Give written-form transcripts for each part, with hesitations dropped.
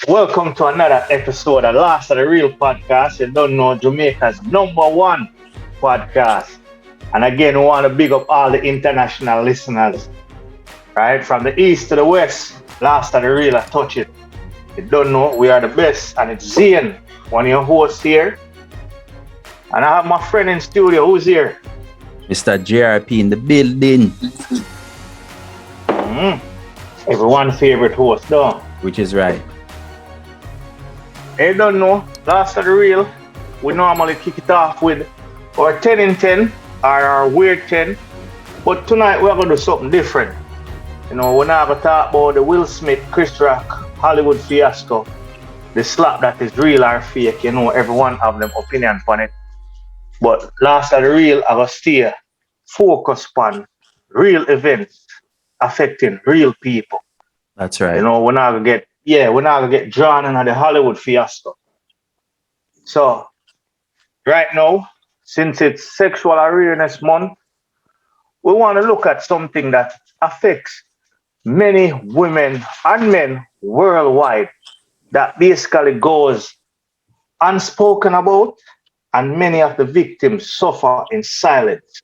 Welcome to another episode of Last of the Real podcast. You don't know Jamaica's number one podcast. And again, we want to big up all the international listeners, right? From the east to the west, Last of the Real, I touch it. You don't know, we are the best. And it's Zian, one of your hosts here. And I have my friend in studio. Who's here? Mr. JRP in the building. Mm-hmm. Everyone's favorite host, though. Which is right. I don't know, Last of the Real, we normally kick it off with our 10 in 10 or our weird 10. But tonight we're going to do something different. We're not going to talk about the Will Smith, Chris Rock, Hollywood fiasco, the slap that is real or fake. Everyone have them opinion on it. But Last of the Real, I will stay focused on real events affecting real people. That's right. We're not going to get drawn into the Hollywood fiasco. So, right now, since it's Sexual Awareness Month, we want to look at something that affects many women and men worldwide that basically goes unspoken about, and many of the victims suffer in silence.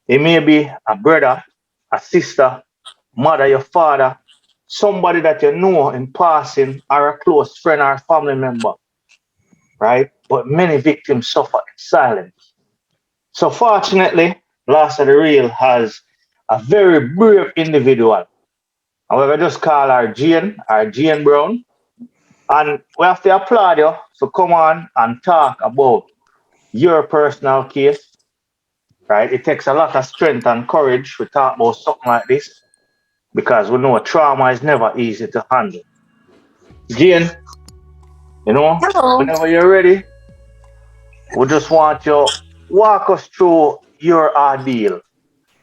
It may be a brother, a sister, mother, your father, somebody that you know in passing, or a close friend or family member, right? But many victims suffer in silence. So fortunately, Last of the Real has a very brave individual. And we're going to just call her Jane Brown. And we have to applaud you for come on and talk about your personal case, right? It takes a lot of strength and courage to talk about something like this, because we know trauma is never easy to handle. Jane, Hello. whenever you're ready, we just want you walk us through your ordeal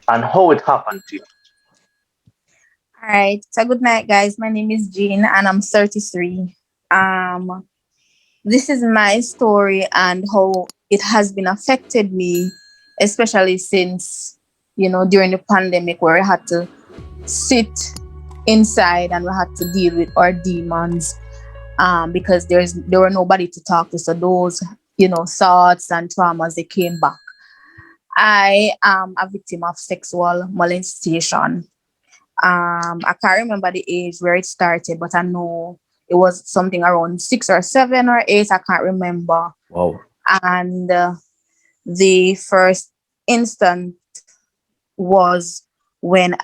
and how it happened to you. All right. So good night, guys. My name is Jean and I'm 33. This is my story and how it has been affected me, especially since, during the pandemic where I had to sit inside and we had to deal with our demons because there were nobody to talk to. So those, thoughts and traumas, they came back. I am a victim of sexual molestation. I can't remember the age where it started, but I know it was something around 6 or 7 or 8. I can't remember. Wow. And the first instant was when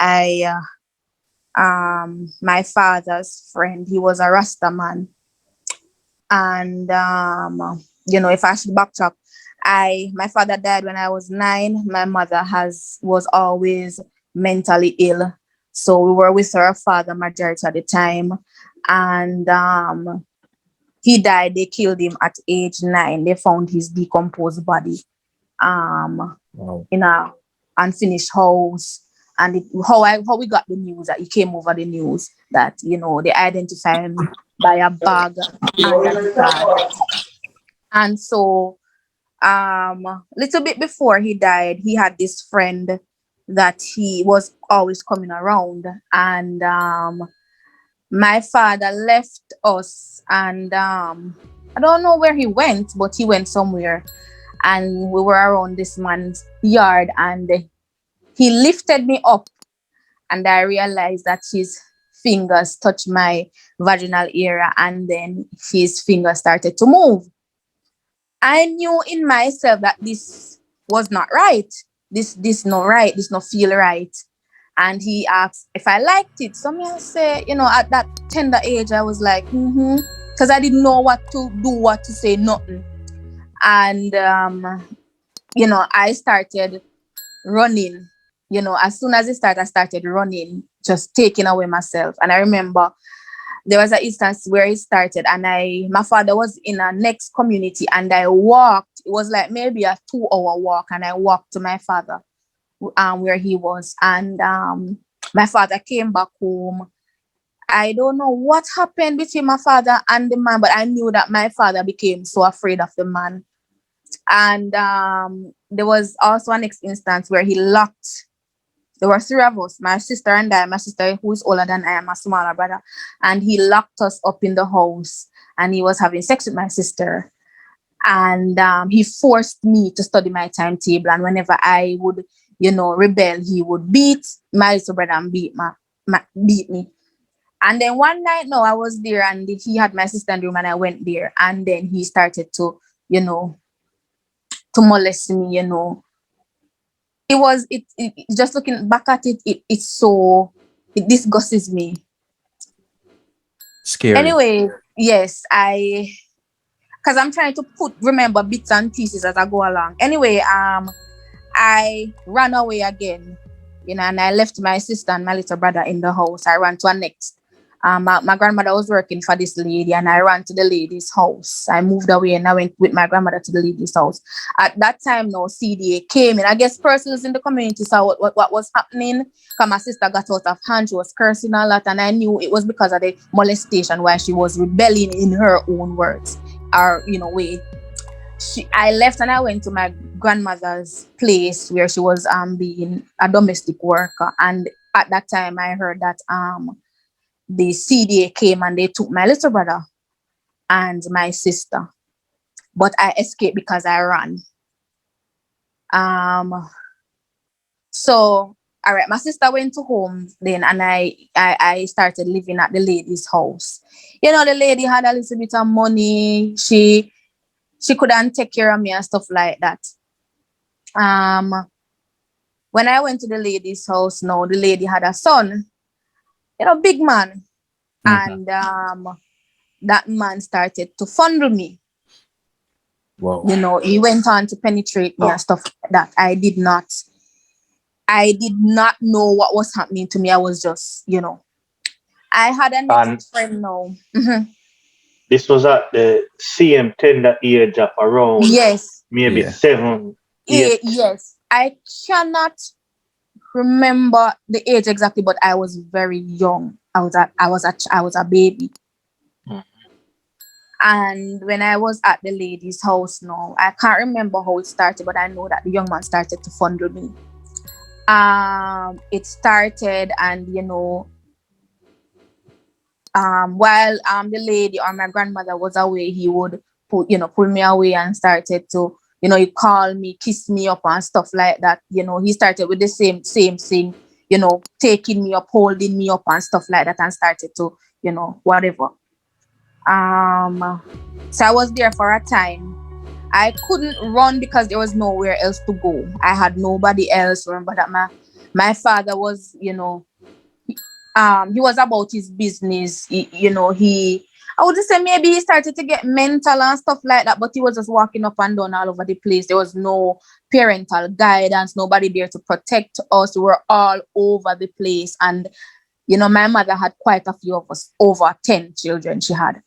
my father's friend, he was a Rasta man. And, if I should backtrack, my father died when I was 9. My mother was always mentally ill. So we were with her father majority of the time. And he died. They killed him at age 9. They found his decomposed body in a unfinished house. And how we got the news, that he came over the news that, they identified him by a bag under the bag. And so little bit before he died, he had this friend that he was always coming around. And my father left us and I don't know where he went, but he went somewhere. And we were around this man's yard and he lifted me up and I realized that his fingers touched my vaginal area and then his fingers started to move. I knew in myself that this was not right. This not right. This not feel right. And he asked if I liked it. So me I say, at that tender age, I was like, because I didn't know what to do, what to say, nothing. And I started running. As soon as it started, I started running, just taking away myself. And I remember there was an instance where it started and my father was in a next community and I walked. It was like maybe a 2-hour walk and I walked to my father where he was. And my father came back home. I don't know what happened between my father and the man, but I knew that my father became so afraid of the man. And there was also a next instance where he locked There were three of us, my sister and I, my sister who is older than I am, a smaller brother. And he locked us up in the house and he was having sex with my sister. And he forced me to study my timetable. And whenever I would, rebel, he would beat my little brother and beat me. And then one night, no, I was there and he had my sister in the room and I went there. And then he started to, to molest me, It just looking back at it, it disgusts me. Scary. Anyway, yes, because I'm trying to remember bits and pieces as I go along. Anyway, I ran away again, and I left my sister and my little brother in the house. I ran to a next. My grandmother was working for this lady and I ran to the lady's house. I moved away and I went with my grandmother to the lady's house. At that time, no CDA came in. I guess persons in the community saw what was happening. Because my sister got out of hand. She was cursing a lot and I knew it was because of the molestation why she was rebelling in her own words or, way. I left and I went to my grandmother's place where she was being a domestic worker. And at that time, I heard that the CDA came and they took my little brother and my sister. But I escaped because I ran. So, all right, my sister went to home then and I started living at the lady's house. The lady had a little bit of money. She couldn't take care of me and stuff like that. When I went to the lady's house, the lady had a son, big man. Mm-hmm. And that man started to fondle me. Wow. He went on to penetrate me and stuff like that. I did not know what was happening to me. I was just, I had a next friend now. Mm-hmm. This was at the SAAM tender age of around maybe 7, 8. Yes. I cannot remember the age exactly, but I was very young. I was a baby. Mm-hmm. And when I was at the lady's house I can't remember how it started, but I know that the young man started to fondle me. It started and while the lady or my grandmother was away, he would pull me away and started to he called me, kiss me up and stuff like that. He started with the same thing, taking me up, holding me up and stuff like that, and started to whatever. So I was there for a time. I couldn't run because there was nowhere else to go. I had nobody else. Remember that my father was he was about his business. I would just say maybe he started to get mental and stuff like that, but he was just walking up and down all over the place. There was no parental guidance, nobody there to protect us. We were all over the place. And, my mother had quite a few of us, over 10 children she had.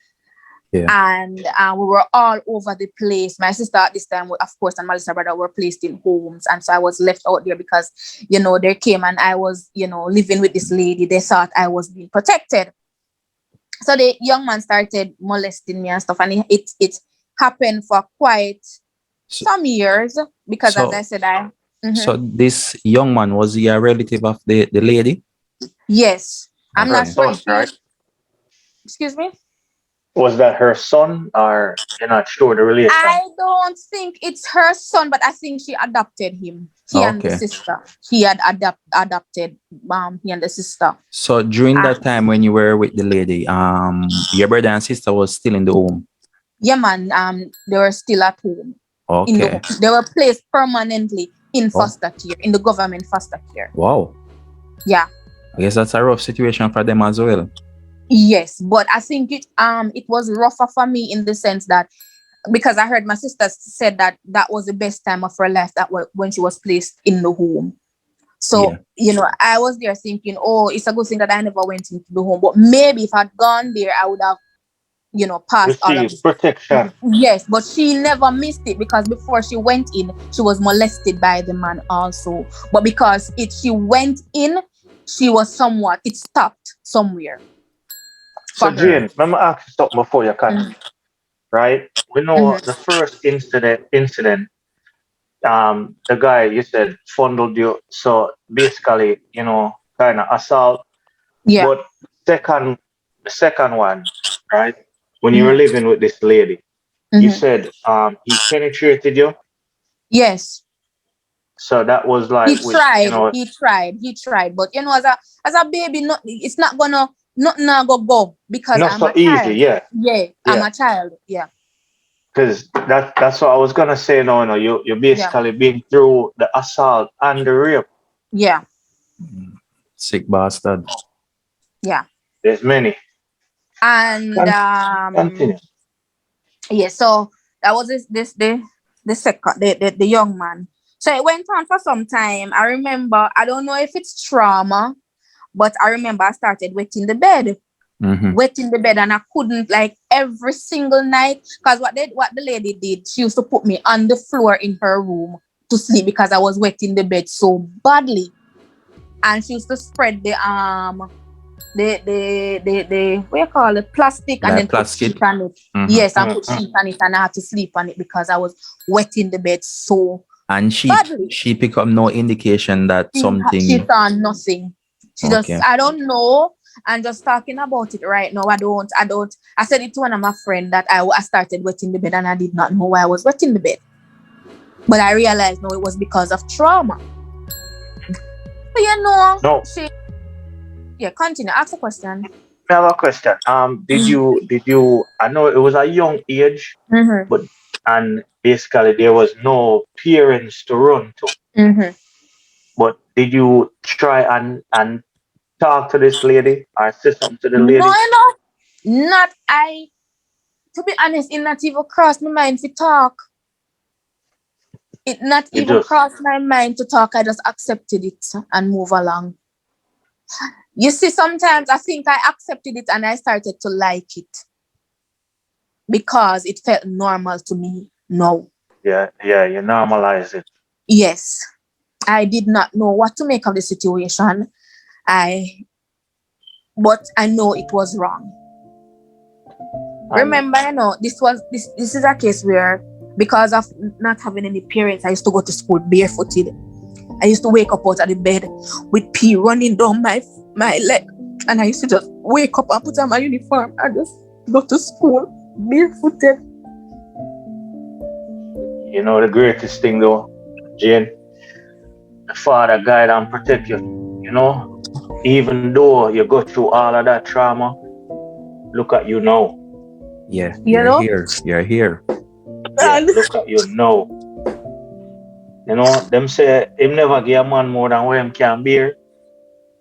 Yeah. And we were all over the place. My sister at this time, of course, and my little brother were placed in homes. And so I was left out there because, they came and I was, living with this lady. They thought I was being protected. So the young man started molesting me and stuff. And it happened for quite some years because, as I said, Mm-hmm. So this young man, was he a relative of the lady? Yes. I'm not sure. Right? Excuse me? Was that her son, or you're not sure the relation? I don't think it's her son, but I think she adopted him. He and the sister. He had adopted he and the sister. So during that time when you were with the lady, your brother and sister was still in the home? Yeah, man. They were still at home. Okay. They were placed permanently in foster care, in the government foster care. Wow. Yeah. I guess that's a rough situation for them as well. Yes, but I think it was rougher for me in the sense that because I heard my sister said that was the best time of her life, when she was placed in the home. So, I was there thinking, it's a good thing that I never went into the home. But maybe if I'd gone there, I would have, passed all of protection. Yes, but she never missed it because before she went in, she was molested by the man also. But because she went in, she was it stopped somewhere. So Jane, let me ask you something before you continue. Right? We know the first incident the guy you said fondled you. So basically, kind of assault. Yeah. But second, the second one, right? When you were Mhm. living with this lady, you Mhm. said he penetrated you. Yes. So that was He like with, tried. He tried. But as a baby, not it's not gonna nothing not go because not I'm so a easy. child. Yeah, Yeah, I'm yeah. a child. Yeah. Because that's what I was gonna say. No, no, you Yeah. basically been through the assault and the rape. Yeah. Sick bastard. Yeah. There's many. And Continue. yeah, so that was the second the young man. So it went on for some time. I remember, I don't know if it's trauma, but I remember I started wetting the bed. Mm-hmm. Wetting the bed, and I couldn't, like, every single night, because what the lady did, she used to put me on the floor in her room to sleep because I was wetting the bed so badly. And she used to spread the what you call it, plastic, and Like then put plastic. sheet on it. Mm-hmm. Yes, and put Mhm. sheet on it, and I had to sleep on it because I was wetting the bed so And she badly. pick up no indication that She something. saw nothing. She Okay. just, I don't know. And just talking about it right now, I said it to one of my friends that I started wetting the bed, and I did not know why I was wetting the bed. But I realized, no, it was because of trauma. But No, continue. Ask a question. I have a question. Did you? I know it was a young age, Mm-hmm. but and basically there was no parents to run to. Mm-hmm. But did you try and talk to this lady or say something to the No, lady? not I. To be honest, it not even crossed my mind to talk. It not You even just crossed my mind to talk. I just accepted it and move along. You see, sometimes I think I accepted it and I started to like it because it felt normal to me. No. yeah, you normalize it. Yes. I did not know what to make of the situation. I but I know it was wrong. And Remember, this is a case where, because of not having any parents, I used to go to school barefooted. I used to wake up out of the bed with pee running down my leg. And I used to just wake up and put on my uniform and just go to school barefooted. you know the greatest thing though, Jane, the Father guide and protect you. You know, even though you go through all of that trauma, look at you now. Yeah, You you're know? here. You're here. Yeah, And look at you now. You know, them say him never give a man more than what him can bear.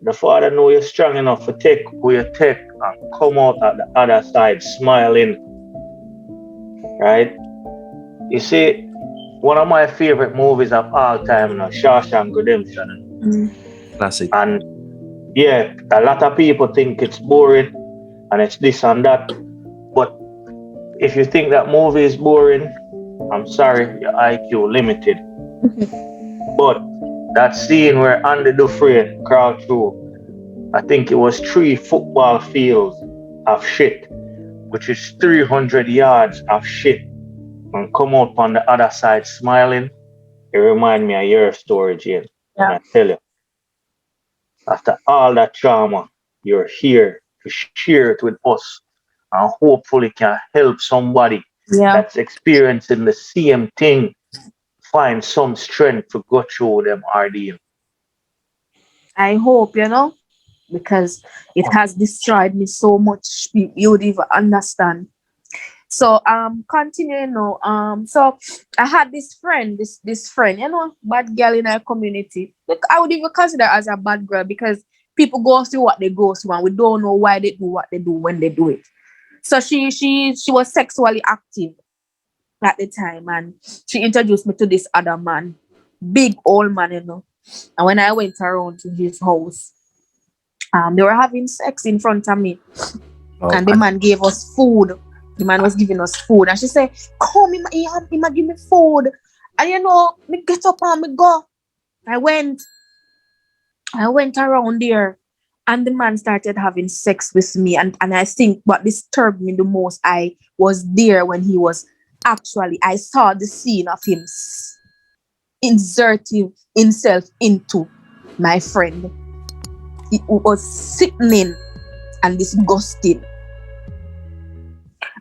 The Father know you're strong enough to take who you take and come out at the other side smiling, right? You see, one of my favorite movies of all time, Shawshank Redemption. Classic. And yeah, a lot of people think it's boring and it's this and that. But if you think that movie is boring, I'm sorry, your IQ limited. But that scene where Andy Dufresne crawled through, I think it was 3 football fields of shit, which is 300 yards of shit, and come out on the other side smiling, it remind me of your story, Jane. And yeah, I tell you, after all that trauma, you're here to share it with us and hopefully can help somebody yeah. that's experiencing the same thing find some strength to go through them ordeal. I hope, because it has destroyed me so much. You would even understand. So continuing now. So I had this friend, this friend, bad girl in our community. Look, I would even consider her as a bad girl because people go through what they go through and we don't know why they do what they do when they do it. So she was sexually active at the time, and she introduced me to this other man, big old man. And when I went around to his house, they were having sex in front of me. Oh, And the man gave us food. The man was giving us food. And she said, come, he give me food. And me get up and me go. I went around there, and the man started having sex with me. And I think what disturbed me the most, I was there when he was I saw the scene of him inserting himself into my friend. It was sickening and disgusting.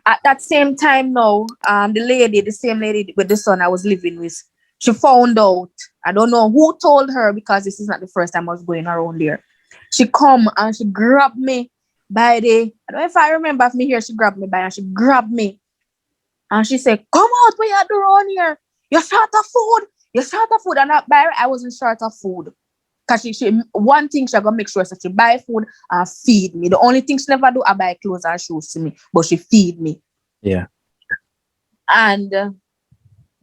At that same time now, the same lady with the son I was living with, she found out. I don't know who told her, because this is not the first time I was going around there. She come and she grabbed me by I don't know if I remember if me here, she grabbed me by and she grabbed me. And she said, come out, what you do around here? You're short of food. You're short of food. And I wasn't short of food. Because she one thing she gonna make sure is that she buy food and feed me. The only thing she never do, I buy clothes and shoes to me, but she feed me. Yeah. And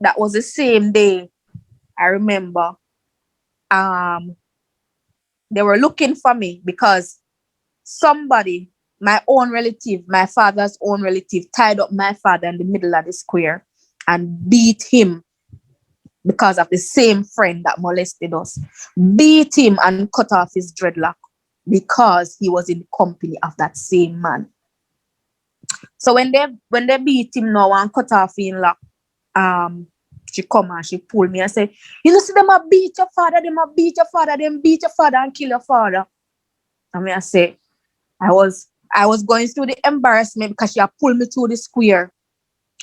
that was the same day. I remember they were looking for me because somebody, my own relative, my father's own relative, tied up my father in the middle of the square and beat him because of the same friend that molested us. Beat him and cut off his dreadlock because he was in the company of that same man. So when they beat him now and cut off his lock, she come and she pulled me and said, you know, see them a beat your father, them beat your father and kill your father. And I say, I was going through the embarrassment because she had pulled me through the square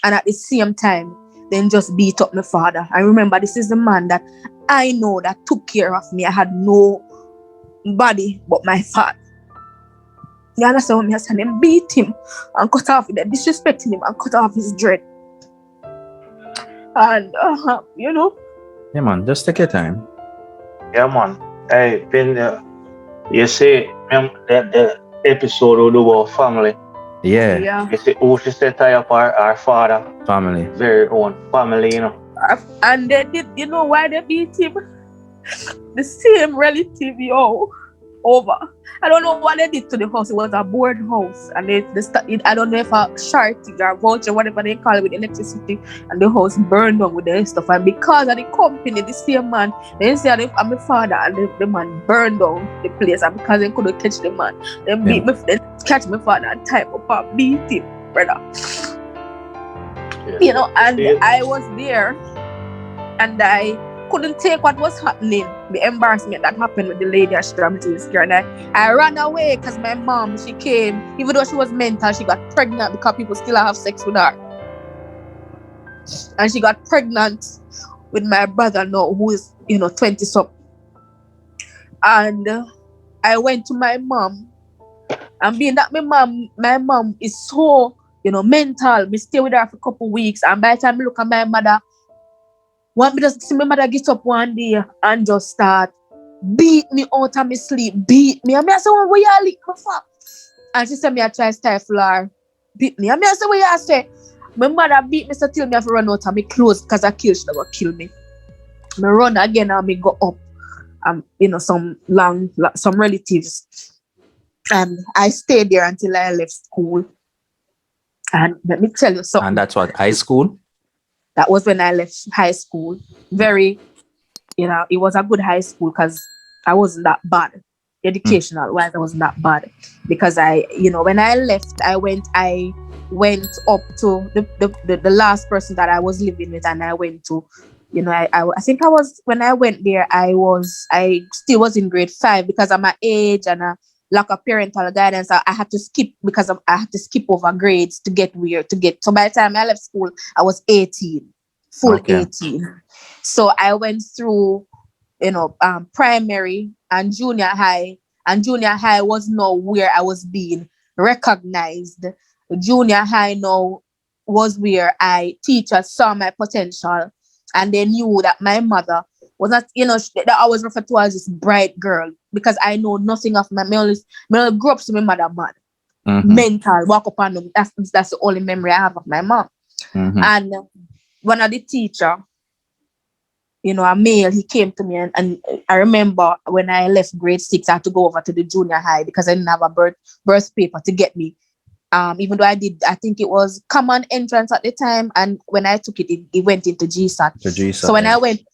and at the same time then just beat up my father. I remember this is the man that I know that took care of me. I had no body but my father. You understand what me saying? Them beat him and cut off, they disrespecting him and cut off his dread. And you know. Yeah, man, just take your time. Yeah, man. Hey, you see the episode of our family. Yeah. You see who she said tie up our father. Family. Very own family, you know. And they did, you know why they beat him? The same relative, over. I don't know what they did to the house. It was a board house. And I don't know if a shortage or voucher, whatever they call it, with electricity. And the house burned down with the stuff. And because of the company, the same man, they said I'm my father, and the man burned down the place. And because they couldn't catch the man, they catch my father and type up and beat him, brother. You know, and I was there and I couldn't take what was happening, the embarrassment that happened with the lady as she grabbed me to the scare. And I ran away because my mom, she came, even though she was mental, she got pregnant because people still have sex with her. And she got pregnant with my brother now, who is, 20-something. And I went to my mom, and being that my mom is so, mental, me stay with her for a couple of weeks, and by the time I look at my mother, want me just see my mother get up one day and just start beat me out of my sleep, beat me. And I say, what you lick me for? And she said, me I try stifle her, beat me. And I say, what you say? My mother beat me so till me have to run out of my clothes because I killed she never kill me. I run again and I go up. Some relatives. And I stayed there until I left school. And let me tell you something. And that's what, high school? That was when I left high school. Very, it was a good high school because I wasn't that bad. Educational wise, I wasn't that bad. Because when I left, I went up to the last person that I was living with, and I went to, I think I was, when I went there, I still was in grade 5 because of my age and lack of parental guidance. I had to skip because I had to skip over grades to get so by the time I left school, I was 18, full 18. So I went through, primary and junior high, and junior high was now where I was being recognized. Junior high now was where teachers saw my potential, and they knew that my mother was not, that I was referred to as this bright girl, because I know nothing of me only grew up to my mother, man. Mm-hmm. Mental, walk up on them. That's the only memory I have of my mom. Mm-hmm. And one of the teacher, a male, he came to me, and I remember when I left grade 6, I had to go over to the junior high because I didn't have a birth paper to get me. Even though I think it was common entrance at the time, and when I took it, it went into GSAT. So when I went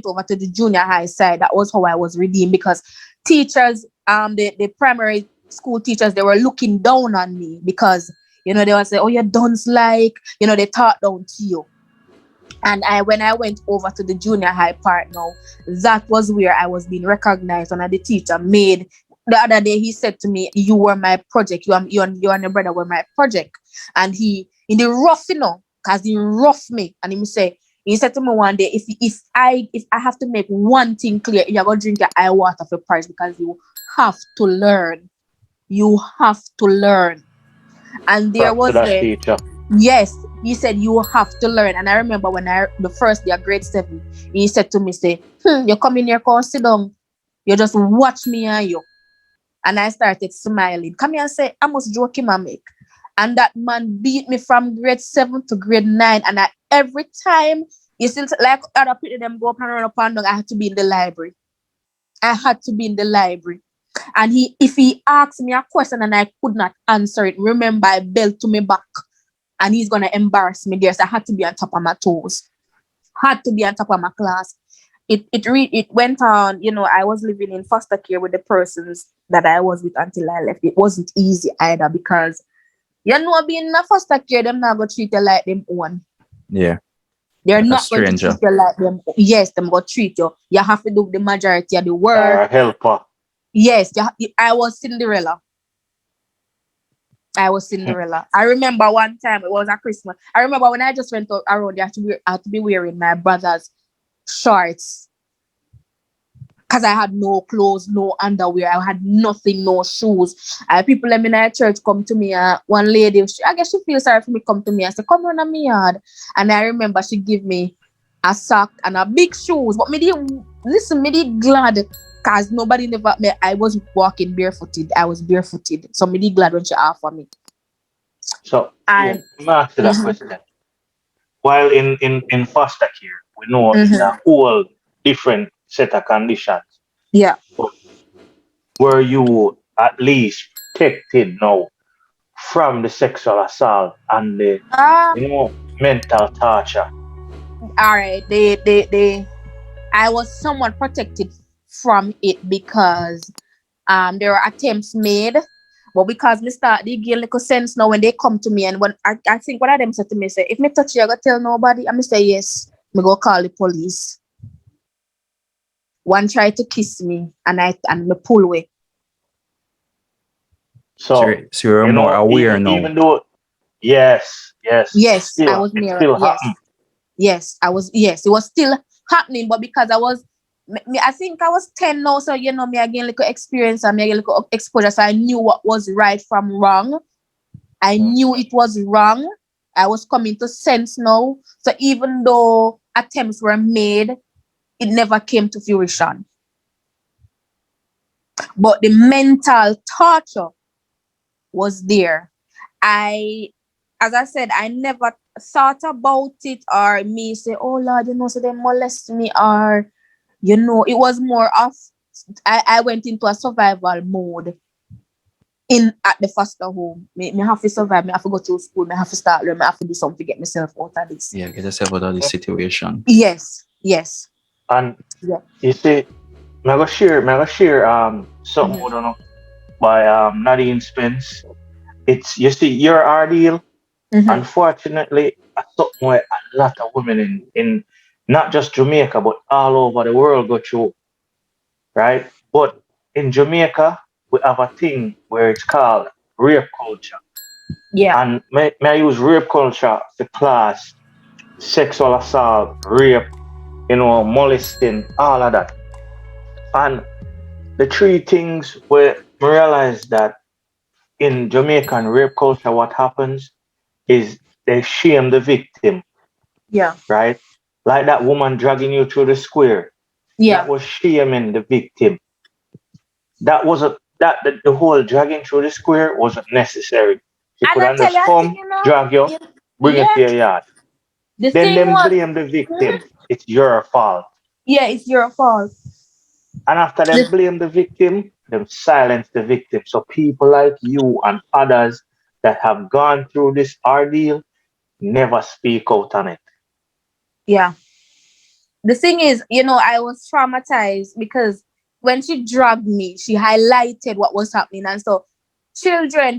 over to the junior high side, that was how I was redeemed, because teachers, the primary school teachers, they were looking down on me because, they would say, oh, you're dunce like, they talk down to you. And when I went over to the junior high part now, that was where I was being recognized. And the teacher made the other day, he said to me, "You were my project. You and your brother were my project." And he in the rough, because he roughed me. And he said to me one day, if I have to make one thing clear, you're gonna drink your eye water for price, because you have to learn. You have to learn. And there Props to was that teacher. yes, he said you have to learn. And I remember when the first day of grade 7, he said to me, say, you come in here, come sit down. You just watch me and you. And I started smiling. Come here and say, I must joke him and make. And that man beat me from grade 7 to grade 9. And every time, you still like other people them go up and run up and down, I had to be in the library. I had to be in the library. And if he asked me a question and I could not answer it, remember I belt to me back. And he's gonna embarrass me there. So I had to be on top of my toes. Had to be on top of my class. It went on, I was living in foster care with the persons that I was with until I left. It wasn't easy either, because being in a foster care, them not gonna treat you like them own. Yeah. They're Like a not going to stranger. treat you like them. Yes, them gonna treat you. You have to do the majority of the work. Helper. Yes, I was Cinderella. I remember one time, it was a Christmas. I remember when I just went around, I had to be wearing my brother's shorts, because I had no clothes, no underwear. I had nothing, no shoes. People in my church come to me. One lady, I guess she feels sorry for me, come to me and say, "Come run on my yard." And I remember she give me a sock and a big shoes. But me did glad, because nobody never me. I was walking barefooted. I was barefooted. So me did glad when she offered me. So, And let me ask you that question. While in foster care, we know it's a Mhm. whole different set of conditions. Yeah. But were you at least protected now from the sexual assault and the mental torture? All right. I was somewhat protected from it, because there were attempts made, but because me start they gain little sense now when they come to me. And when I think one of them said to me, say, "If me touch you, I go tell nobody." And me say, "Yes." Me go call the police. One tried to kiss me, and me pull away. So, So you're more aware now. even though, yes, Yes, I was it near. still Yes, happens. yes, I was. Yes, it was still happening, but because I was, I think I was 10 now, so me again little experience and me again little exposure, so I knew what was right from wrong. I knew it was wrong. I was coming to sense now. So even though attempts were made, it never came to fruition. But the mental torture was there. As I said, I never thought about it, or me say, "Oh Lord, so they molest me," or, it was more of, I went into a survival mode at the foster home. Me have to survive, me have to go to school, me have to start learning, me have to do something to get myself out of this. Yeah, get yourself out of this situation. Yes. And Yeah. you see, I'm gonna share something I don't know by Nadine Spence. It's, you see, your ordeal, unfortunately, I something where a lot of women in not just Jamaica but all over the world go through, right? But in Jamaica, we have a thing where it's called rape culture. Yeah. And may I use rape culture to class sexual assault, rape, molesting, all of that. And the three things where we realize that in Jamaican rape culture, what happens is they shame the victim, Yeah. right? Like that woman dragging you through the square. Yeah. That was shaming the victim. That wasn't that the whole dragging through the square wasn't necessary. She And could I have tell just you, I think, come, drag you, bring you yeah, to your yard. the Then thing them was, blame the victim. It's your fault. yeah, it's your fault. And after them blame the victim, them silence the victim. So people like you and others that have gone through this ordeal never speak out on it. Yeah. The thing is, I was traumatized, because when she dragged me, she highlighted what was happening. And so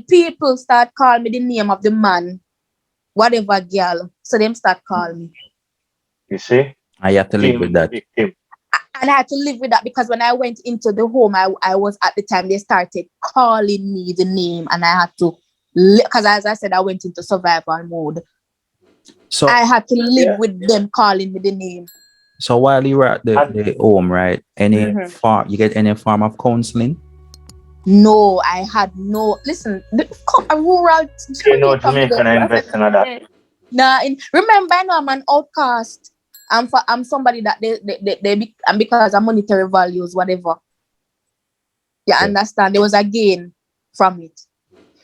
people start calling me the name of the man, whatever girl. So them start calling me. You see? I have to live Being with the that. victim. And I had to live with that because when I went into the home, I was at the time they started calling me the name, and I had to, because as I said, I went into survival mode. So I had to live Yeah. with them calling me the name. so while you were at the home, right? Any Mhm. form you get any form of counseling? No, I had no. Listen, a rural You know, Jamaica, me Jamaican there. invest in that. Nah, remember, I know I'm an outcast. I'm somebody that and because of monetary values, whatever. You Yeah. understand? There was a gain from it.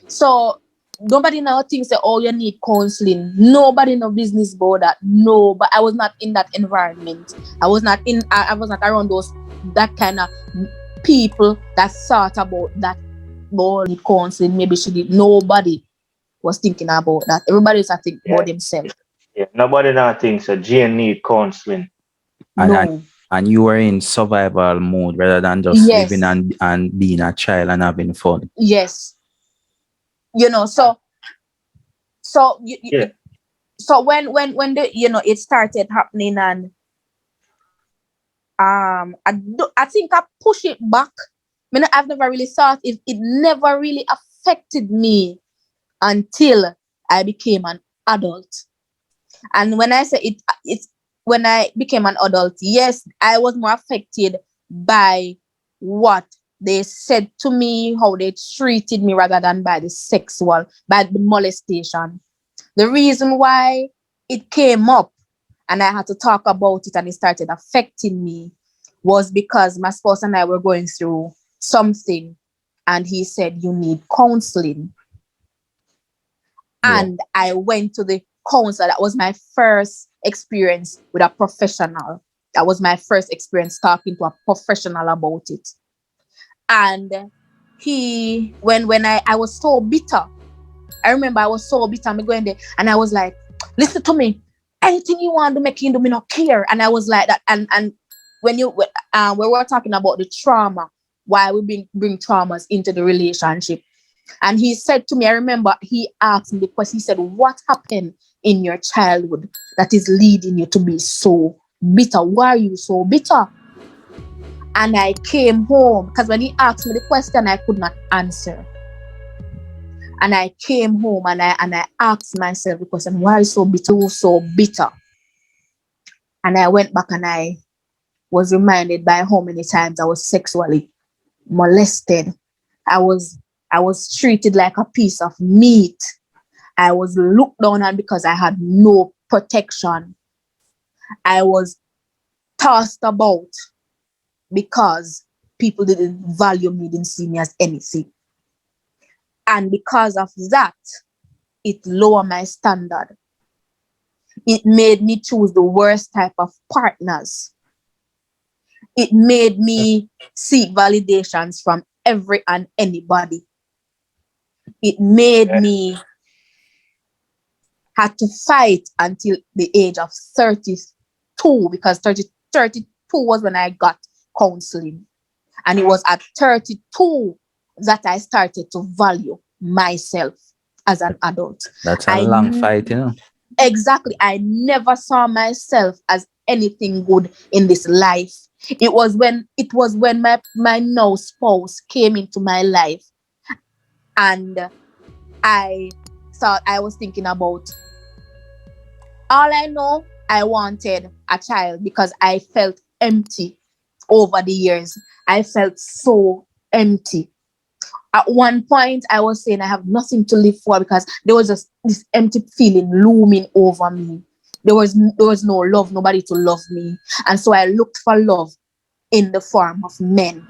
So nobody now thinks that, oh, you need counseling. Nobody know business about that. No, but I was not in that environment. I was not around that kind of people that thought about that. About need counseling. Maybe she did. Nobody was thinking about that. Everybody was thinking Yeah. about themselves. Yeah. Nobody now thinks that Jane need counseling. No. And you were in survival mode rather than just Yes. living and being a child and having fun. Yes. Yeah. So when the it started happening, and I think I push it back. I've never really thought it never really affected me until I became an adult. And when I say it's when I became an adult, yes, I was more affected by what they said to me, how they treated me, rather than by the molestation. The reason why it came up and I had to talk about it and it started affecting me was because my spouse and I were going through something, and he said, you need counseling. Yeah. And I went to the counselor. That was my first experience with a professional. That was my first experience talking to a professional about it. And when I was so bitter, I remember I was so bitter. I'm going there and I was like, listen to me. Anything you want to make you do, me not care. And I was like that. And when we were talking about the trauma, why we bring traumas into the relationship. And he said to me, I remember he asked me the question, he said, what happened in your childhood that is leading you to be so bitter? Why are you so bitter? And I came home, because when he asked me the question, I could not answer. And I came home and I asked myself the question, why are you so bitter? So bitter. And I went back and I was reminded by how many times I was sexually molested. I was treated like a piece of meat. I was looked down on because I had no protection. I was tossed about because people didn't value me, didn't see me as anything. And because of that, it lowered my standard. It made me choose the worst type of partners. It made me seek validations from every and anybody. It made me had to fight until the age of 32, because 32 was when I got counseling. And it was at 32 that I started to value myself as an adult. That's a long fight, Exactly. I never saw myself as anything good in this life. It was when my now spouse came into my life, and I was thinking about, all I know, I wanted a child because I felt empty over the years. I felt so empty. At one point, I was saying I have nothing to live for because there was just this empty feeling looming over me. There was no love, nobody to love me. And so I looked for love in the form of men.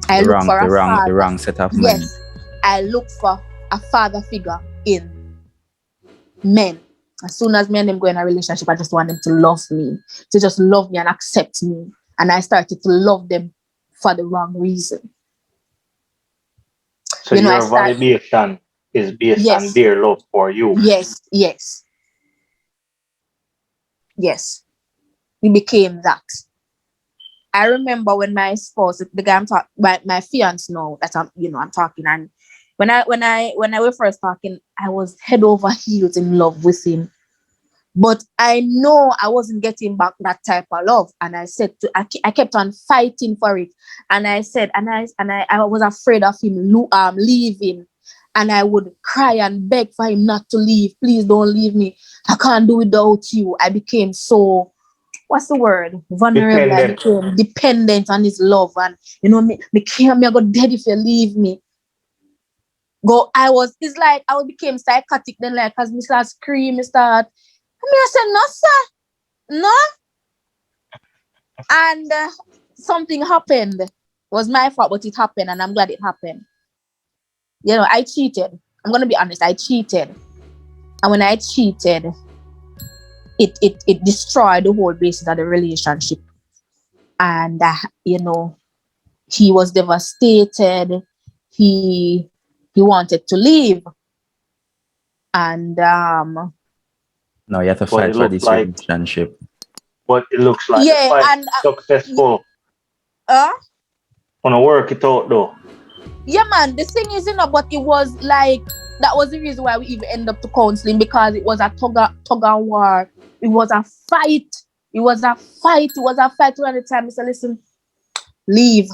I looked for a father. The wrong set of men. Yes, I looked for a father figure in men. As soon as me and them go in a relationship, I just want them to love me, to just love me and accept me. And I started to love them for the wrong reason. So your validation is based on their love for you. Yes. We became that. I remember when my spouse, the guy I'm talking, my fiance now that I'm talking, and when I was first talking, I was head over heels in love with him. But I know I wasn't getting back that type of love. And I said I kept on fighting for it. And I said, I was afraid of him leaving. And I would cry and beg for him not to leave. Please don't leave me. I can't do without you. I became so, what's the word? Vulnerable. I became dependent on his love. And, me I got dead if you leave me. It's like I became psychotic then, like, as me start scream, I said, no, sir. No. And something happened. It was my fault, but it happened, and I'm glad it happened. I cheated. I'm going to be honest. I cheated. And when I cheated, it destroyed the whole basis of the relationship. And, he was devastated. He wanted to leave. And, no, you have to fight for this relationship. But it looks like the fight successful. Wanna work it out though. Yeah, man. The thing is, but it was like that was the reason why we even ended up to counseling, because it was a tug of war. It was a fight. It was a fight around the time. I said, listen, leave.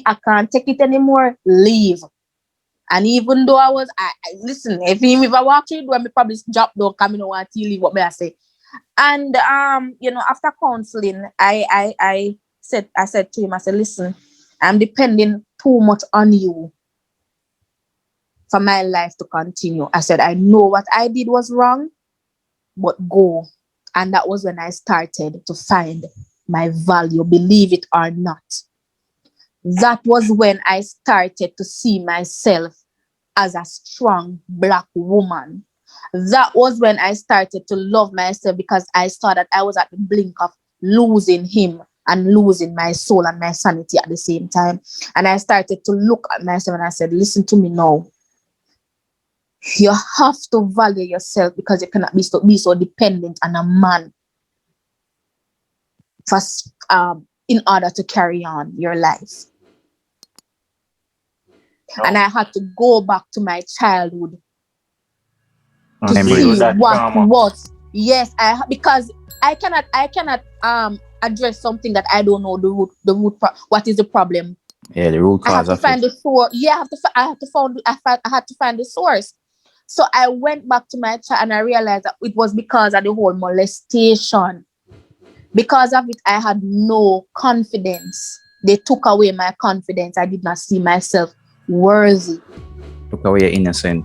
I can't take it anymore. Leave. And even though I listen, if I walk through the door, I probably drop down, come in and want to leave what may I say. And after counseling, I said to him, I said, listen, I'm depending too much on you for my life to continue. I said, I know what I did was wrong, but go. And that was when I started to find my value, believe it or not. That was when I started to see myself as a strong Black woman. That was when I started to love myself, because I saw that I was at the blink of losing him and losing my soul and my sanity at the same time. And I started to look at myself and I said, listen to me now. You have to value yourself, because you cannot be so dependent on a man in order to carry on your life. No. And I had to go back to my childhood to see what was. Yes, because I cannot address something that I don't know the root. What is the problem? Yeah, the root cause. I have to find the source. Yeah, I had to find the source. So I went back to my child and I realized that it was because of the whole molestation. Because of it, I had no confidence. They took away my confidence. I did not see myself worthy. Took away your innocence.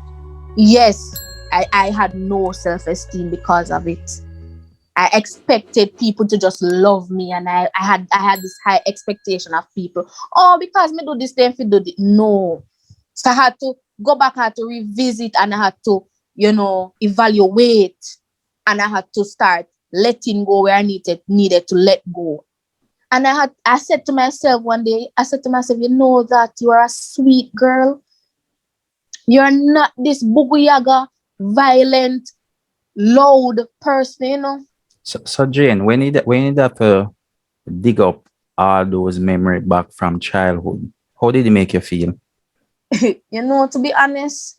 Yes, I had no self-esteem because of it. I expected people to just love me, and I had this high expectation of people. Oh, because me do this, then fi do it. No. So I had to go back, I had to revisit, and I had to, evaluate, and I had to start letting go where I needed to let go. And I said to myself one day, you know that you are a sweet girl. You're not this buguyaga, violent, loud person, So Jane, when you have to dig up all those memories back from childhood, how did it make you feel? To be honest,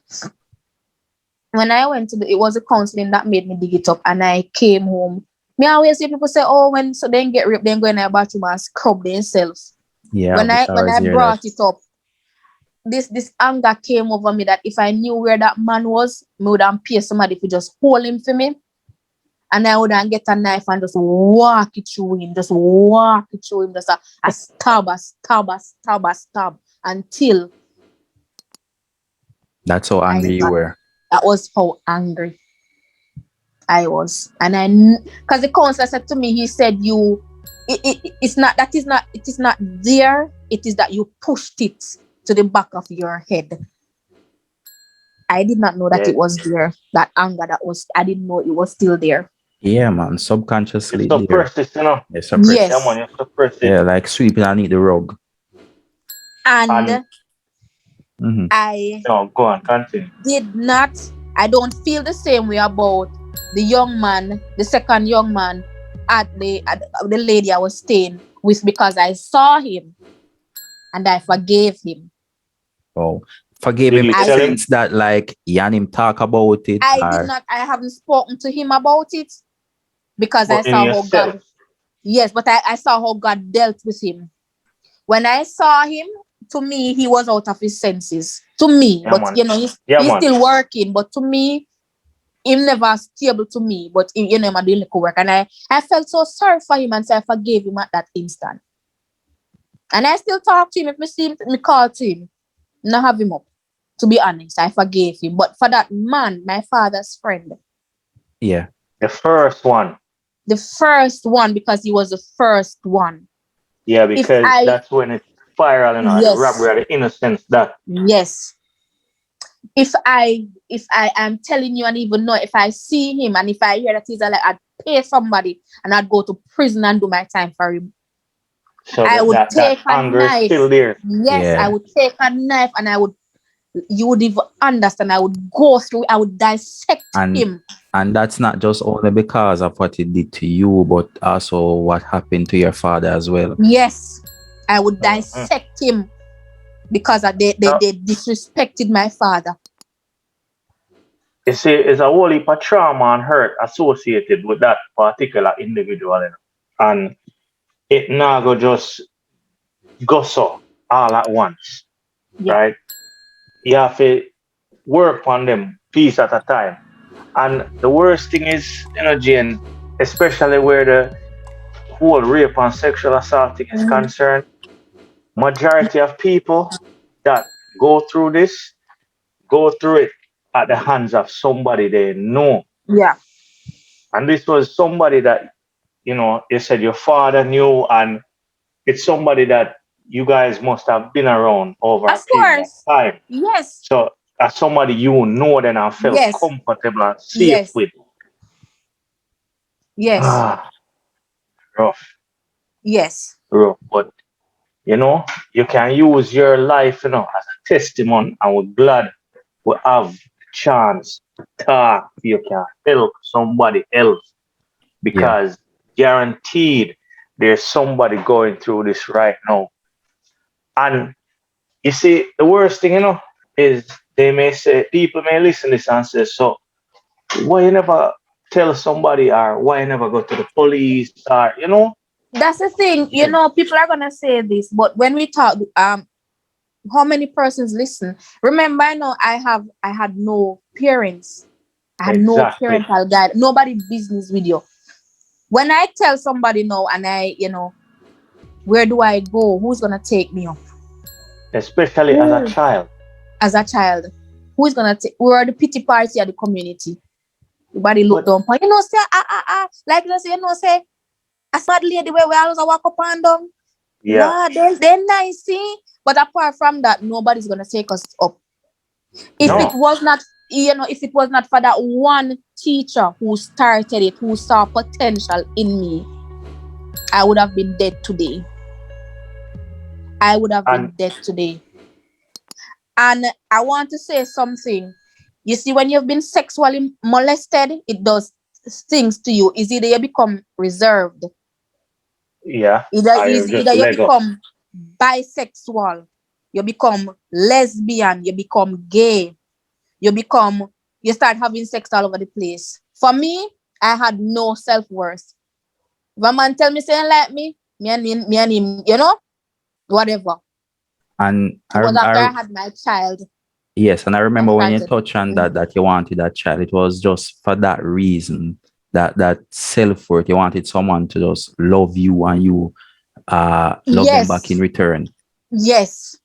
when I went it was a counseling that made me dig it up, and I came home. Me always see people say, oh, when so they get raped, then go in a bathroom and scrub themselves. Yeah. When I brought it up, this anger came over me that if I knew where that man was, I would have paid somebody to just hold him for me. And I would get a knife and just walk it through him, just a stab until. That's how angry you were. That was how angry I was. And because the counselor said to me, he said, it is not there, it is that you pushed it to the back of your head. I did not know that it was there, that anger I didn't know it was still there. Yeah, man, subconsciously. You suppress it, Yes. Yeah, man, you suppress it. Yeah, like sweeping underneath the rug. And go on, continue. I don't feel the same way about the young man, the second young man at the lady I was staying with, because I saw him and I forgave him. Oh, forgave Did him you in the tell him? sense that like you and him talk about it I did or not. I haven't spoken to him about it because I But in saw how yourself. God. Yes, but I saw how God dealt with him. When I saw him, to me, he was out of his senses. To me, Yeah, but man. you know, he's, Yeah, he's man. still working. But to me, him never stable to me. But you know, I'm doing little work, and I felt so sorry for him, and so I forgave him at that instant. And I still talk to him. If me see him, me call to him, not have him up. To be honest, I forgave him. But for that man, my father's friend, yeah. The first one. the first one, because he was the first one. Yeah, If because I that's when it's viral and all, the yes, robbery of the innocence that. yes. If I am telling you and even know if I see him and if I hear that he's like I'd pay somebody and I'd go to prison and do my time for him. So I would that take a anger is knife. still there. Yes, I Yeah. would take a knife and you would even understand. I would go through, I would dissect And him. and that's not just only because of what it did to you, but also what happened to your father as well. Yes, I would Mhm. dissect him because they So, disrespected my father. you see, it's a whole heap of trauma and hurt associated with that particular individual. You know? And it now go just go so all at once, Yeah. right? You have to work on them piece at a time. And the worst thing is, Jane, especially where the whole rape and sexual assault thing is Mhm. concerned, majority of people that go through it at the hands of somebody they know. Yeah. And this was somebody that, you said your father knew, and it's somebody that you guys must have been around over a Of period of course. time. Yes. So as somebody you know then I felt Yes. comfortable and safe Yes. with. Yes. Ah, rough, Yes. rough. But you can use your life, as a testimony, and we're glad we have the chance to talk. You can help somebody else Yeah. because guaranteed there's somebody going through this right now. And you see, the worst thing, is people may listen to this and say, so why you never tell somebody or why you never go to the police or, That's the thing. You know, people are gonna say this, but when we talk, how many persons listen? Remember, I know I had no parents. I had no Exactly. parental guide. Nobody business with you. When I tell somebody no, and where do I go? Who's gonna take me up? Especially as a Who? child. As a child, who's gonna take? We are the pity party of the community. Everybody look But down upon say like say a smart lady where we always walk up and down. yeah, Lord, they're nice, see. But apart from that, nobody's gonna take us up. If Yeah. it no. was not, if it was not for that one teacher who started it, who saw potential in me, I would have been dead today. I would have And been dead today. And I want to say something. You see, when you've been sexually molested, it does things to you. Is either you become reserved, yeah, I either just you Lego. become bisexual, you become lesbian, you become gay, you start having sex all over the place. For me, I had no self-worth. If a man tell me saying like me and him, whatever. And It was after I had my child. yes, and I I remember when you started. touched on that you wanted that child, it was just for that reason, that self-worth. You wanted someone to just love you and you love them back in Yes, return. yes.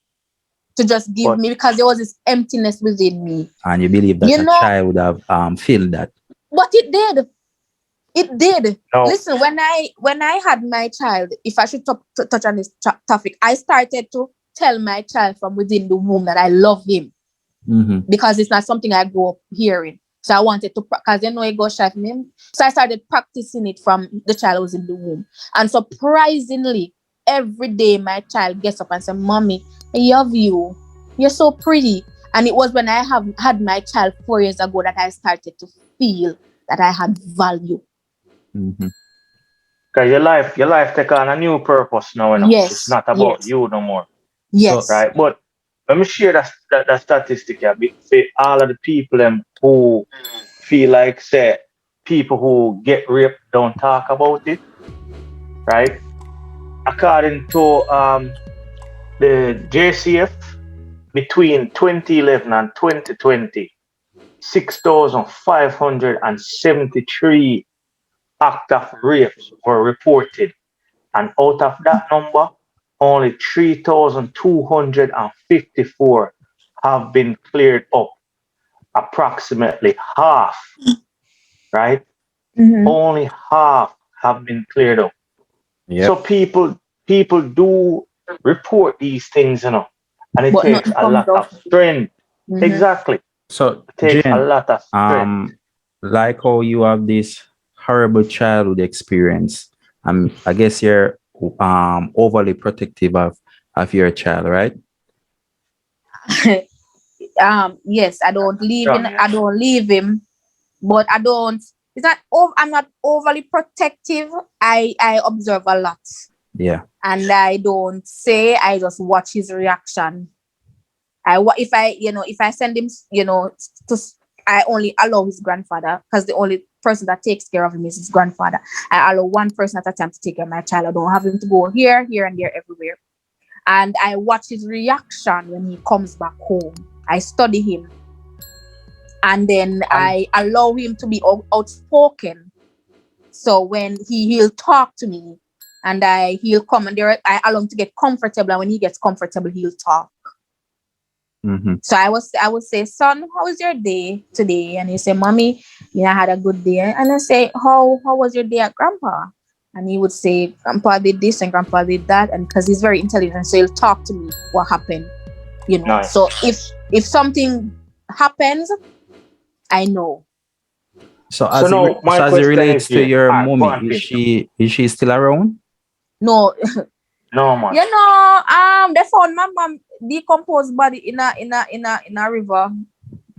To just give But me because there was this emptiness within me. And you believe that You a know, child would have feel that. but it did. It did. no, Listen, when I had my child, if I should touch on this topic, I started to tell my child from within the womb that I love him Mm-hmm. because it's not something I grew up hearing. So I wanted to, because it goes shy from him. So I started practicing it from the child was in the womb. And surprisingly, every day my child gets up and says, "Mommy, I love you. You're so pretty." And it was when I have had my child 4 years ago that I started to feel that I had value. Mm-hmm. because your life take on a new purpose now, It's Yes, not about yes, you no more, So yes. right? But let me share that statistic a bit for all of the people who feel like say people who get raped don't talk about it, right? According to the JCF, between 2011 and 2020, 6,573 acts of rapes were reported, and out of that number, only 3,254 have been cleared up. Approximately half, right? Mhm. Only half have been cleared up. Yep. So people do report these things, and it But takes nothing a comes lot out. of strength. Mhm. Exactly. So It takes a Jane, lot of strength. like how you have this horrible childhood experience, I guess you're overly protective of your child, right? Yes, I don't leave in. John, I don't leave him, but I don't. It's not. I'm not overly protective. I observe a lot, Yeah. and I don't say. I just watch his reaction. If I send him, I only allow his grandfather, because the only person that takes care of him is his grandfather. I allow one person at a time to take care of my child. I don't have him to go here, and there, everywhere. And I watch his reaction when he comes back home. I study him, and then I allow him to be outspoken. So when he'll talk to me, and he'll come, and there I allow him to get comfortable. And when he gets comfortable, he'll talk. Mm-hmm. So I would say, son, how was your day today? And he say, mommy, I had a good day. And I say, how was your day at grandpa? And he would say, grandpa did this and grandpa did that. And because he's very intelligent, so he'll talk to me what happened. Nice. So if something happens, I know. So So now my as it question relates is to here. your All right, go mommy, on, please. is she still around? No, No, man. they found my mom decomposed body in a river.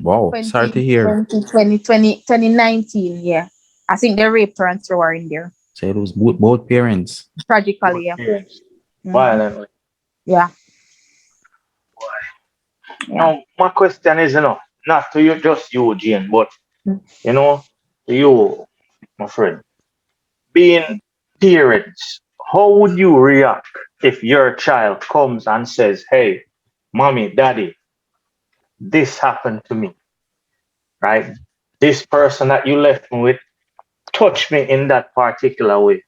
Wow, sorry to hear. 2019, yeah. I think they raped her and threw her in there. So it was both parents. Tragically, yeah. Yes. Mhm. Violently. Yeah. Yeah. Now, my question is, not to you, just you, Jane, but, Mm. to you, my friend, being parents, how would you react if your child comes and says, hey, mommy, daddy, this happened to me, right? This person that you left me with touched me in that particular way.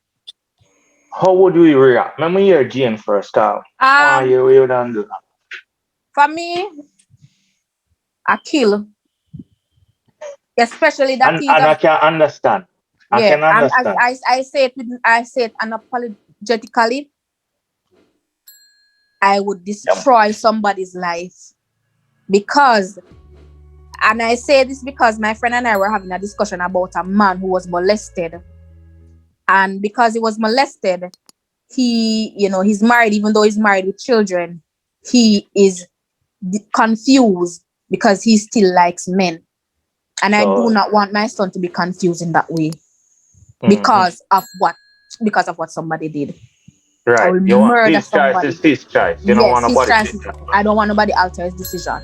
How would we react? Let me hear Jane first, Carl. Why you don't do that? For me, I kill. Especially that And he's I can understand. I yeah. can And understand. I say it unapologetically. I would destroy somebody's life, because, and I say this because my friend and I were having a discussion about a man who was molested. And because he was molested, he's married. Even though he's married with children, he is confused because he still likes men. And I do not want my son to be confused in that way because of what somebody did. I Right. will You want murder his choice somebody. is his choice. You don't Yes, want his nobody choice. to. I don't want nobody alter his decision.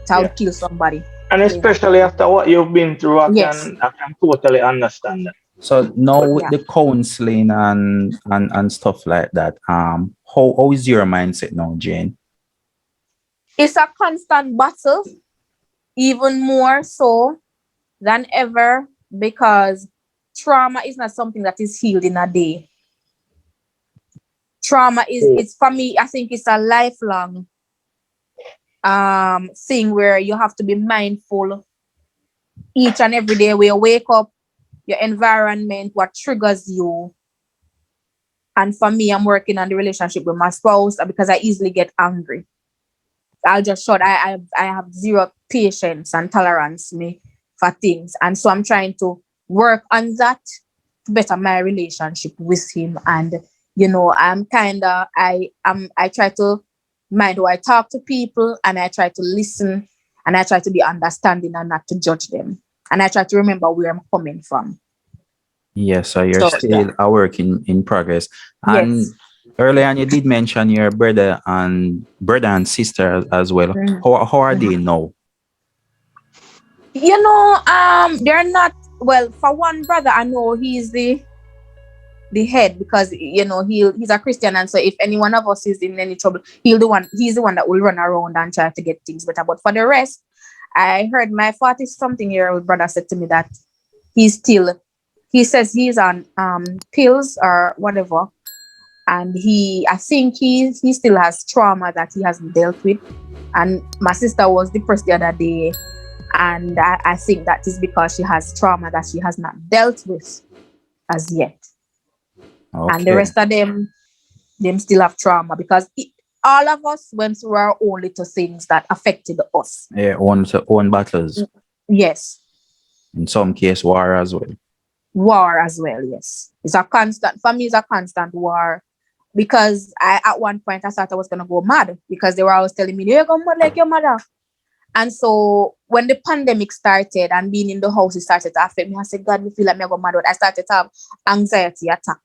So I Yeah. would kill somebody. And especially after what you've been through, I Yes. can totally understand that. So now But with the counseling and stuff like that, how is your mindset now, Jane? It's a constant battle, even more so than ever, because trauma is not something that is healed in a day. Trauma it's for me, I think it's a lifelong thing where you have to be mindful each and every day where you wake up, your environment, what triggers you. And for me, I'm working on the relationship with my spouse because I easily get angry. I'll just shut. I have zero patience and tolerance for things, and so I'm trying to work on that to better my relationship with him. And I'm I try to mind how I talk to people, and I try to listen, and I try to be understanding and not to judge them, and I try to remember where I'm coming from. Yes, so you're So still a work in progress. And yes. Earlier on, you did mention your brother and sister as well. Mm. How are they now? You know, they're not well. For one brother, I know he's the head because you know he's a Christian, and so if any one of us is in any trouble, he's the one that will run around and try to get things better. But for the rest, I heard my 40-something-year-old brother said to me that he says he's on pills or whatever, and I think he still has trauma that he hasn't dealt with. And my sister was depressed the other day, and I think that is because she has trauma that she has not dealt with as yet. Okay. And the rest of them still have trauma because all of us went through our own little things that affected us. Yeah, own battles. Yes. In some case, war as well. War as well, yes. It's a constant, for me, it's a constant war. Because at one point I thought I was gonna go mad because they were always telling me, you're going mad like your mother. And so when the pandemic started and being in the house, it started to affect me. I said, God, we feel like I'm going mad. I started to have anxiety attack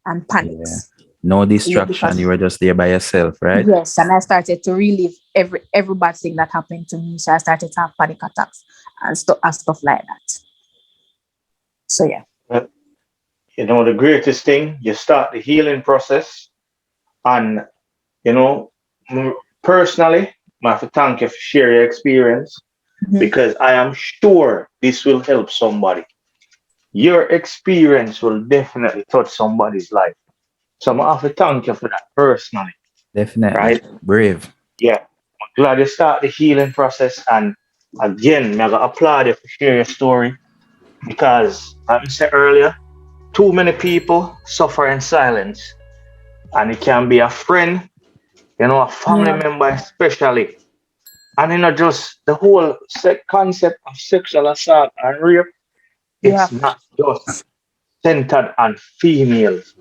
and panics. Yeah. No distraction. You were just there by yourself, right? Yes, and I started to relive every bad thing that happened to me. So I started to have panic attacks and stuff like that. So yeah. You know, the greatest thing, you start the healing process. And, you know, personally, I have to thank you for sharing your experience because I am sure this will help somebody. Your experience will definitely touch somebody's life. So I have to thank you for that personally. Definitely. Right? Brave. Yeah. I'm glad you start the healing process. And again, I'm going to applaud you for sharing your story because, as I said earlier, too many people suffer in silence. And it can be a friend, you know, a family member especially. And you know, just the whole concept of sexual assault and rape, it's not just centered on females.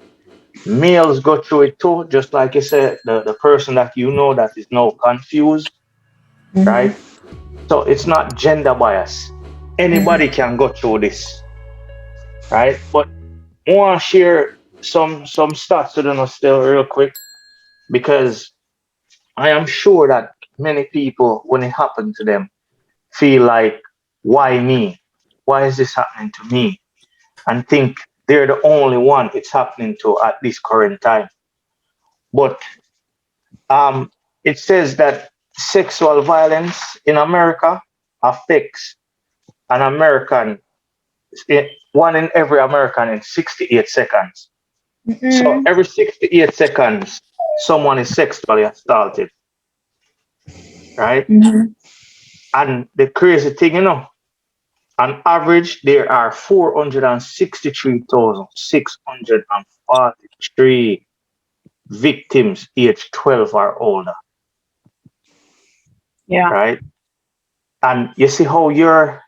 Males go through it too, just like you said, the person that you know that is now confused, right? So it's not gender bias. Anybody can go through this, right? But I want to share some stats with us still real quick because I am sure that many people, when it happened to them, feel like, why me? Why is this happening to me? And think they're the only one it's happening to at this current time. But it says that sexual violence in America affects an American, one in every American in 68 seconds. So every 68 seconds, someone is sexually assaulted. Right? And the crazy thing, you know, on average, there are 463,643 victims aged 12 or older. Yeah. Right? And you see how your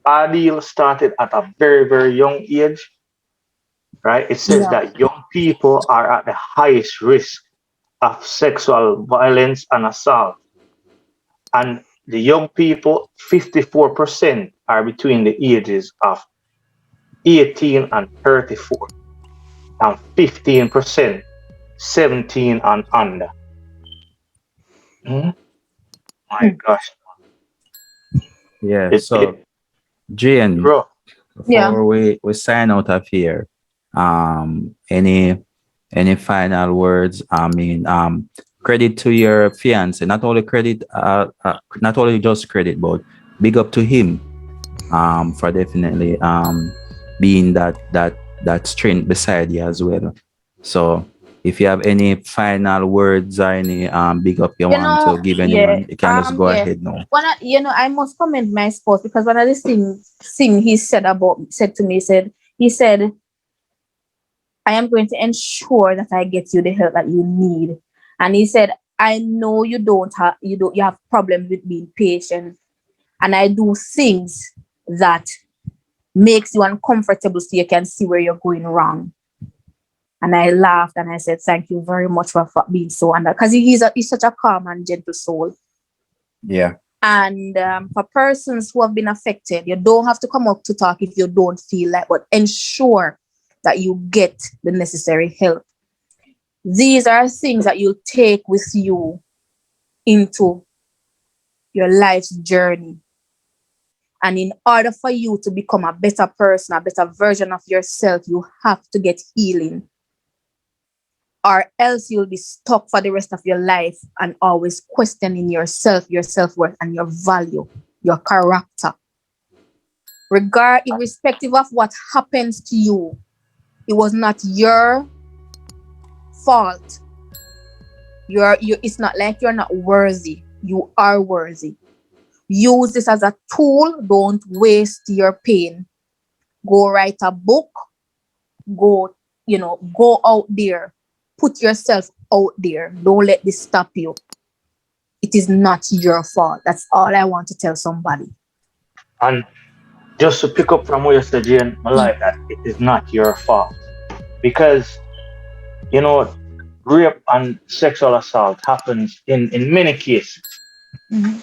ordeal started at a very, very young age. Right? It says that young people are at the highest risk of sexual violence and assault. And the young people, 54% are between the ages of 18 and 34, and 15%, 17 and under. My gosh. Yeah. So, Jane, bro, before we sign out of here, any final words? I mean, credit to your fiance. Not only just credit, but big up to him for definitely being that strength beside you as well. So if you have any final words or any big up you want to give anyone, you can just go ahead now. I must commend my spouse because one of the things he said to me, he said, I am going to ensure that I get you the help that you need. And he said, I know you have problems with being patient. And I do things that makes you uncomfortable so you can see where you're going wrong. And I laughed and I said, thank you very much for being so under, because he's such a calm and gentle soul. Yeah. And for persons who have been affected, you don't have to come up to talk if you don't feel like, but ensure that you get the necessary help. These are things that you take with you into your life's journey. And in order for you to become a better person, a better version of yourself, you have to get healing. Or else you'll be stuck for the rest of your life and always questioning yourself, your self-worth, and your value, your character. Irrespective of what happens to you, it was not your fault. It's not like you're not worthy. You are worthy. Use this as a tool. Don't waste your pain. Go write a book. Go out there. Put yourself out there. Don't let this stop you. It is not your fault. That's all I want to tell somebody. And just to pick up from what you said, Jane, I like that. It is not your fault. Because, rape and sexual assault happens in many cases. Mm-hmm.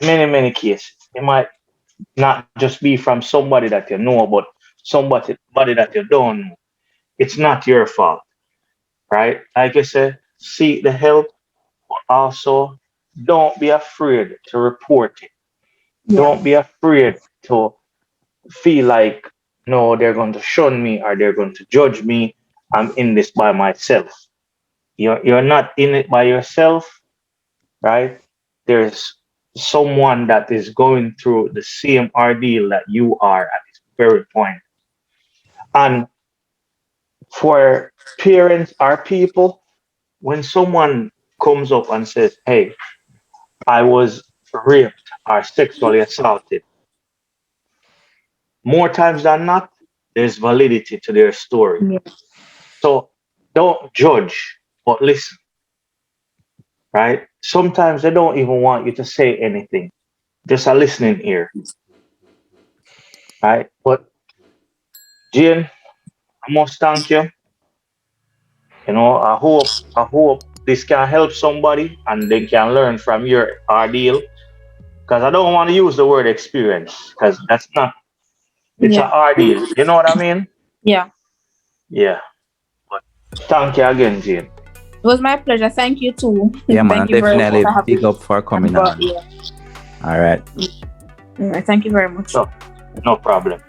Many cases. It might not just be from somebody that you know, but somebody that you don't know. It's not your fault, right? Like I said, seek the help, but also don't be afraid to report it. Yeah. Don't be afraid to feel like, no, they're going to shun me or they're going to judge me. I'm in this by myself. You're not in it by yourself, right? There's someone that is going through the same ordeal that you are at this very point. And for parents or people, when someone comes up and says, hey, I was raped or sexually assaulted, more times than not, there's validity to their story. Yeah. So don't judge, but listen, right? Sometimes they don't even want you to say anything, just a listening ear, right? But Jane, I must thank you. I hope this can help somebody and they can learn from your ordeal. Because I don't want to use the word experience, because that's not. It's an ordeal. You know what I mean? Yeah. Yeah. But thank you again, Jane. It was my pleasure. Thank you too. Yeah, man, Thank you very definitely much. big up for coming on. Yeah. All right. Thank you very much. No problem.